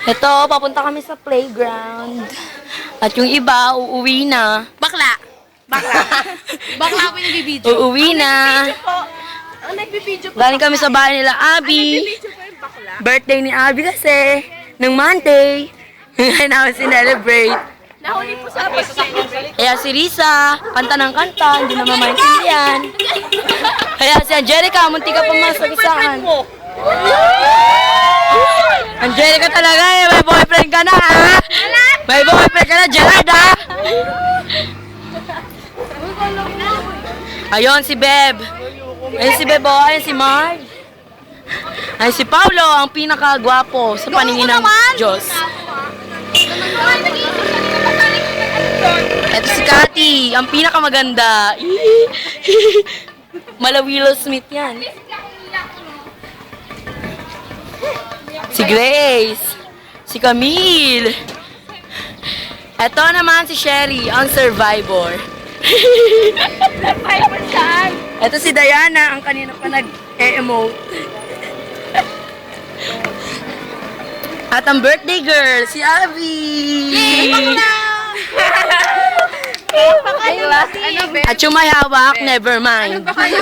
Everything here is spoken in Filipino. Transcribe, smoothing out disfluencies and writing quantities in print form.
Ito, papunta kami sa playground. At yung iba, uuwi na. Bakla. Bakla ako yung nagbibideo. Uuwi na. Ang nagbibideo po. Galing kami sa bahay nila, Abby. Nagbibideo po yung bakla. Birthday ni Abby kasi. Nung Monday. Ngayon namin sinelebrate. Nahuli po sa pagkakas. Kaya si Risa, kanta ng kanta, hindi naman maintindihan. Kaya si Angelica, munti ka pa masagisaan. Angelica talaga eh, may boyfriend ka na ha? May boyfriend ka na, Gerard ha? Ayun si Beb. Ayun si Beb, oh. Ayun si Marge. Ayun si Paulo, ang pinakagwapo sa paningin ng Diyos. Ito si Cathy, ang pinakamaganda. Mala Willow Smith yan. Si Grace. Si Camille. Ito naman si Sherry, ang survivor. Survivor saan? Ito si Diana, ang kanina pa nag-emote. At ang birthday girl, si Abby. Ano ba? At yung may hawak, never mind. Ano ba kayo?